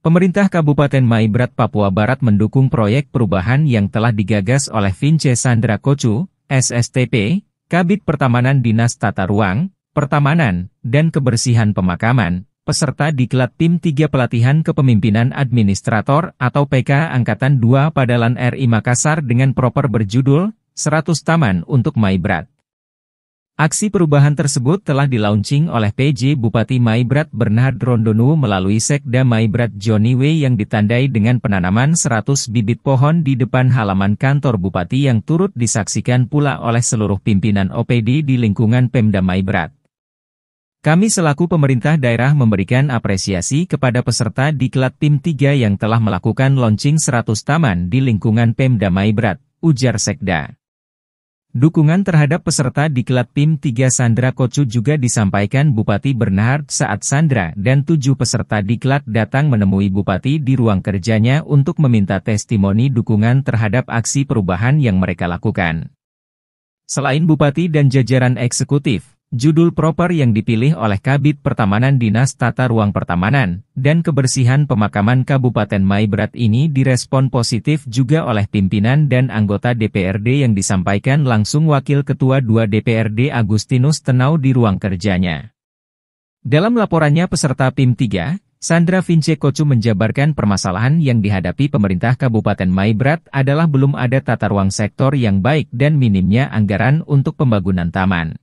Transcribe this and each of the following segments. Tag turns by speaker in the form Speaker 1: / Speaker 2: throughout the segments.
Speaker 1: Pemerintah Kabupaten Maibrat, Papua Barat mendukung proyek perubahan yang telah digagas oleh Vince Sandra Kocu, SSTP, Kabid Pertamanan Dinas Tata Ruang, Pertamanan, dan Kebersihan Pemakaman, peserta diklat Tim 3 Pelatihan Kepemimpinan Administrator atau PK Angkatan 2 Padalan RI Makassar dengan proper berjudul 100 Taman untuk Maibrat. Aksi perubahan tersebut telah dilaunching oleh PJ Bupati Maibrat Bernhard Rondonu melalui Sekda Maibrat Johnny W yang ditandai dengan penanaman 100 bibit pohon di depan halaman kantor Bupati yang turut disaksikan pula oleh seluruh pimpinan OPD di lingkungan Pemda Maibrat. Kami selaku pemerintah daerah memberikan apresiasi kepada peserta diklat Tim 3 yang telah melakukan launching 100 taman di lingkungan Pemda Maibrat, ujar Sekda. Dukungan terhadap peserta diklat Tim 3 Sandra Kocu juga disampaikan Bupati Bernhard saat Sandra dan 7 peserta diklat datang menemui Bupati di ruang kerjanya untuk meminta testimoni dukungan terhadap aksi perubahan yang mereka lakukan. Selain Bupati dan jajaran eksekutif, judul proper yang dipilih oleh Kabid Pertamanan Dinas Tata Ruang Pertamanan dan Kebersihan Pemakaman Kabupaten Maibrat ini direspon positif juga oleh pimpinan dan anggota DPRD yang disampaikan langsung Wakil Ketua 2 DPRD Agustinus Tenau di ruang kerjanya. Dalam laporannya peserta Tim 3, Sandra Vince Kocu menjabarkan permasalahan yang dihadapi pemerintah Kabupaten Maibrat adalah belum ada tata ruang sektor yang baik dan minimnya anggaran untuk pembangunan taman.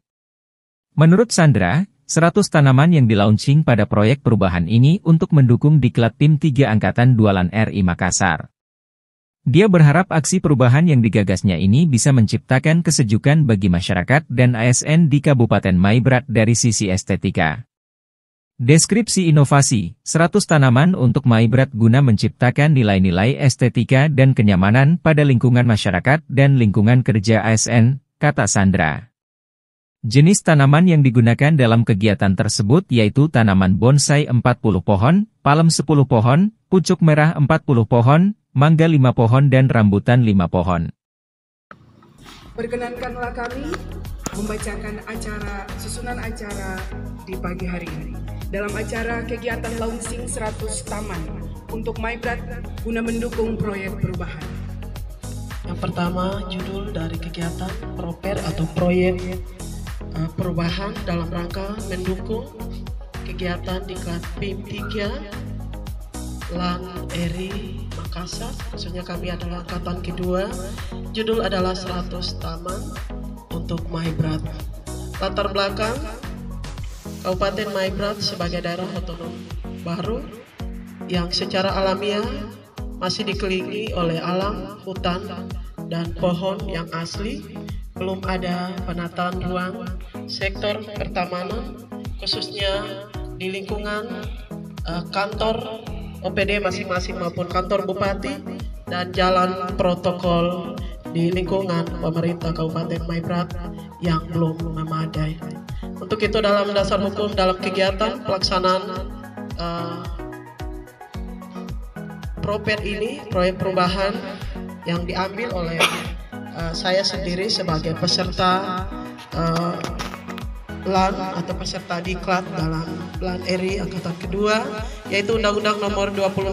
Speaker 1: Menurut Sandra, 100 tanaman yang dilaunching pada proyek perubahan ini untuk mendukung diklat Tim 3 Angkatan 2 RI Makassar. Dia berharap aksi perubahan yang digagasnya ini bisa menciptakan kesejukan bagi masyarakat dan ASN di Kabupaten Maibrat dari sisi estetika. Deskripsi inovasi, 100 tanaman untuk Maibrat guna menciptakan nilai-nilai estetika dan kenyamanan pada lingkungan masyarakat dan lingkungan kerja ASN, kata Sandra. Jenis tanaman yang digunakan dalam kegiatan tersebut yaitu tanaman bonsai 40 pohon, palem 10 pohon, pucuk merah 40 pohon, mangga 5 pohon dan rambutan 5 pohon.
Speaker 2: Perkenankanlah kami membacakan susunan acara di pagi hari ini. Dalam acara kegiatan launching 100 taman untuk Maibrat guna mendukung proyek perubahan.
Speaker 3: Yang pertama, judul dari kegiatan proper atau proyek perubahan dalam rangka mendukung kegiatan diklat Tim 3 LAN RI Makassar, khususnya kami adalah angkatan kedua. Judul adalah 100 taman untuk Maibrat. Latar belakang Kabupaten Maibrat sebagai daerah otonom baru yang secara alamiah masih dikelilingi oleh alam, hutan, dan pohon yang asli. Belum ada penataan ruang sektor pertamanan, khususnya di lingkungan kantor OPD masing-masing maupun kantor bupati dan jalan protokol di lingkungan pemerintah Kabupaten Maibrat yang belum memadai. Untuk itu dalam dasar hukum dalam kegiatan pelaksanaan proper ini, proyek perubahan yang diambil oleh saya sendiri sebagai peserta LAN atau peserta diklat dalam LAN RI Angkatan Kedua, yaitu Undang-Undang Nomor 26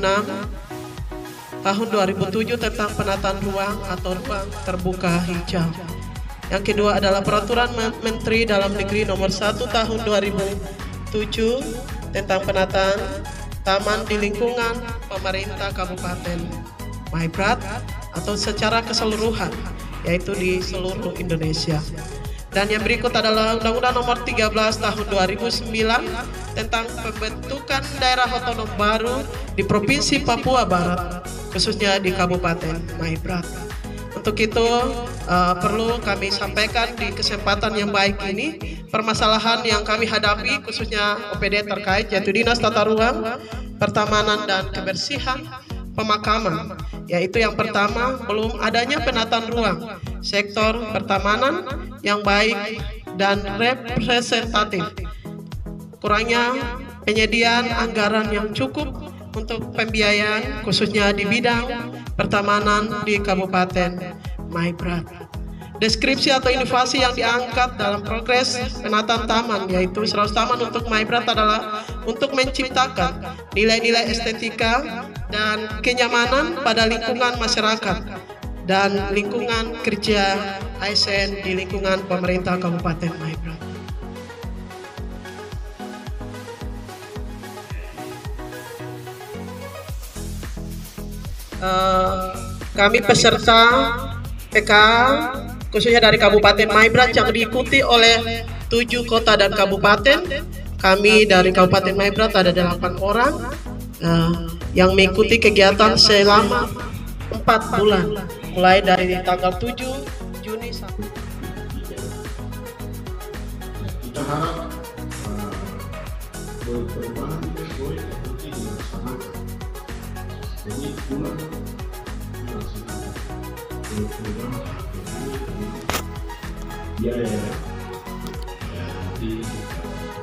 Speaker 3: Tahun 2007 tentang penataan ruang atau ruang terbuka hijau. Yang kedua adalah Peraturan Menteri Dalam Negeri Nomor 1 Tahun 2007 tentang penataan taman di lingkungan pemerintah Kabupaten Maibrat atau secara keseluruhan, yaitu di seluruh Indonesia. Dan yang berikut adalah Undang-Undang Nomor 13 Tahun 2009 tentang pembentukan daerah otonom baru di Provinsi Papua Barat, khususnya di Kabupaten Maibrat. Untuk itu perlu kami sampaikan di kesempatan yang baik ini permasalahan yang kami hadapi khususnya OPD terkait yaitu Dinas Tata Ruang, Pertamanan dan Kebersihan Pemakaman, yaitu yang pertama belum adanya penataan ruang sektor pertamanan yang baik dan representatif, kurangnya penyediaan anggaran yang cukup untuk pembiayaan khususnya di bidang pertamanan di Kabupaten Maibrat. deskripsi atau inovasi yang diangkat dalam progres penataan taman, yaitu 100 taman untuk Maibrat adalah untuk menciptakan nilai-nilai estetika dan kenyamanan pada lingkungan masyarakat dan lingkungan kerja ASN di lingkungan pemerintah Kabupaten Maibrat. Kami peserta PK khususnya dari Kabupaten Maibrat yang diikuti oleh 7 kota dan kabupaten. Kami dari Kabupaten Maibrat ada 8 orang yang mengikuti kegiatan selama 4 bulan, mulai dari tanggal 7 Juni sampai.
Speaker 4: Kita harap perubahan itu seperti dilaksanakan. Jadi bulan dilaksanakan program biaya nanti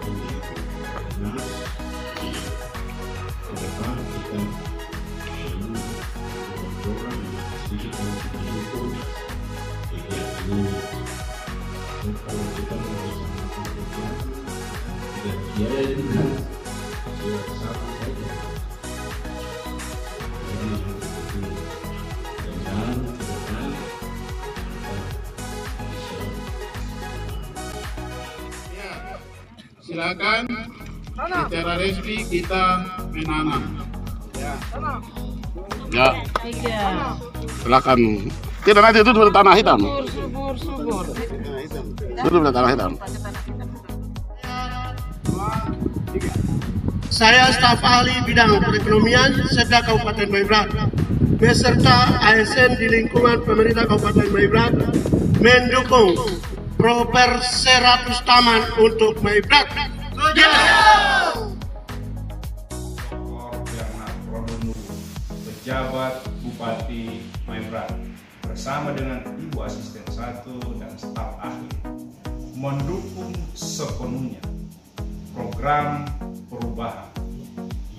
Speaker 4: ini nas di ke depan kita perlu program yang sedikit mendukung kegiatan ini. Kalau kita melaksanakan kegiatan tidak biaya juga satu saja. Jadi dengan kedepan silakan secara resmi kita menanam. Ya. Silakan. Tidak, nanti itu sudah tanah hitam. Subur. Itu sudah tanah hitam.
Speaker 3: Saya staf ahli bidang perekonomian Setda Kabupaten Maibrat beserta ASN di lingkungan pemerintah Kabupaten Maibrat mendukung Proper 100 taman untuk Maibrat.
Speaker 5: Pejabat Bupati Maibrat bersama dengan Ibu Asisten 1 dan staf ahli mendukung sepenuhnya program perubahan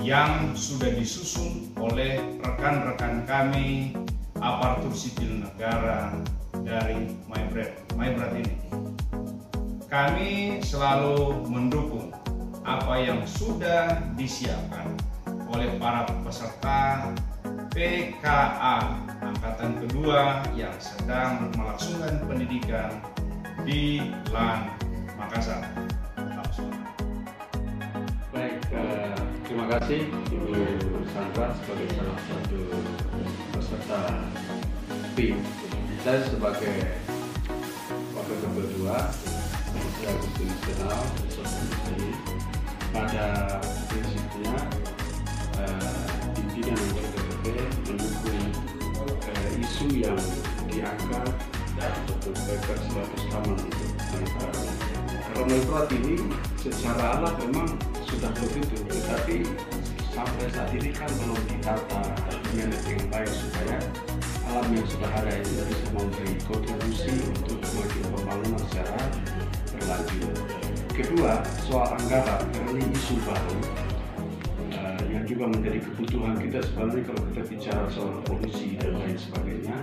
Speaker 5: yang sudah disusun oleh rekan-rekan kami aparatur sipil negara dari Maibrat ini. Kami selalu mendukung apa yang sudah disiapkan oleh para peserta PKA Angkatan Kedua yang sedang melangsungkan pendidikan di LAN Makassar.
Speaker 6: Baik, terima kasih Ibu Sandra sebagai salah satu peserta PIM. Saya sebagai wakil kedua Komisi Agustin Nasional ini pada prinsipnya pimpinan anggota DPRD mendukung isu yang diangkat untuk Proper 100 taman itu. Karena Maibrat ini secara alat memang sudah begitu, tetapi sampai saat ini kan belum ditata dengan baik supaya alam yang sudah ada itu bisa memberi kontribusi untuk kemajuan pembangunan secara berlanjut. Kedua, soal anggaran, karena ini isu baru yang juga menjadi kebutuhan kita sebenarnya kalau kita bicara soal polusi dan lain sebagainya,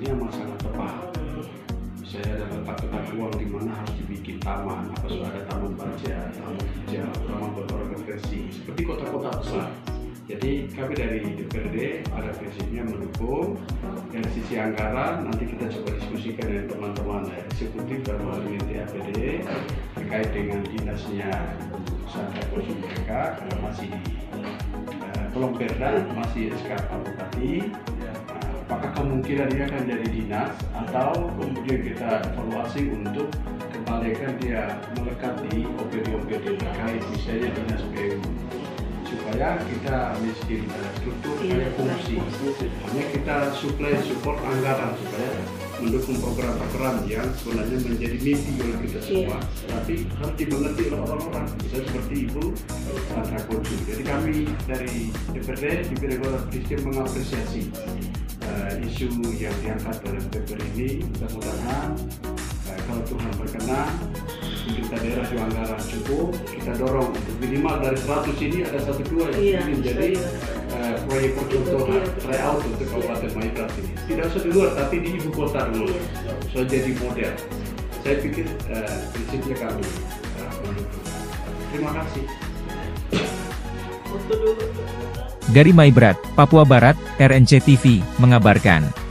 Speaker 6: ini memang sangat tepat. Saya ada letak ruang di mana harus dibikin taman, apa sudah ada taman baca, taman hijau, taman berorganisasi, seperti kota-kota besar. Jadi kami dari DPRD pada prinsipnya mendukung. Dari sisi anggaran nanti kita coba diskusikan dengan teman-teman eksekutif dan melalui TAPD terkait dengan dinasnya Sandra Kocu mereka karena masih di Pelomperda, masih SK Pak Bupati. Apakah kemungkinan dia akan jadi dinas atau kemudian kita evaluasi untuk kembalikan dia melekat di OPD terkait misalnya dinas PU supaya kita miskin struktur kayak fungsi, hanya kita support anggaran supaya mendukung program-program yang sebenarnya menjadi mimpi oleh kita semua, tapi harus dimengerti oleh orang-orang, misalnya seperti Ibu Sandra Kocu. Jadi kami dari DPRD juga Presiden mengapresiasi isu yang diangkat oleh DPR ini. Mudah-mudahan kalau Tuhan berkenan pemerintah daerah juga anggaran cukup, kita dorong untuk minimal dari 100 ini ada 1-2 yang menjadi proyek percontohan tryout untuk Kabupaten Maibrat ini. Tidak usah di luar, tapi di ibu kota dulu, so jadi model. Saya pikir prinsipnya kami mendukung. Terima kasih.
Speaker 1: Dari Maibrat, Papua Barat, RNC TV mengabarkan.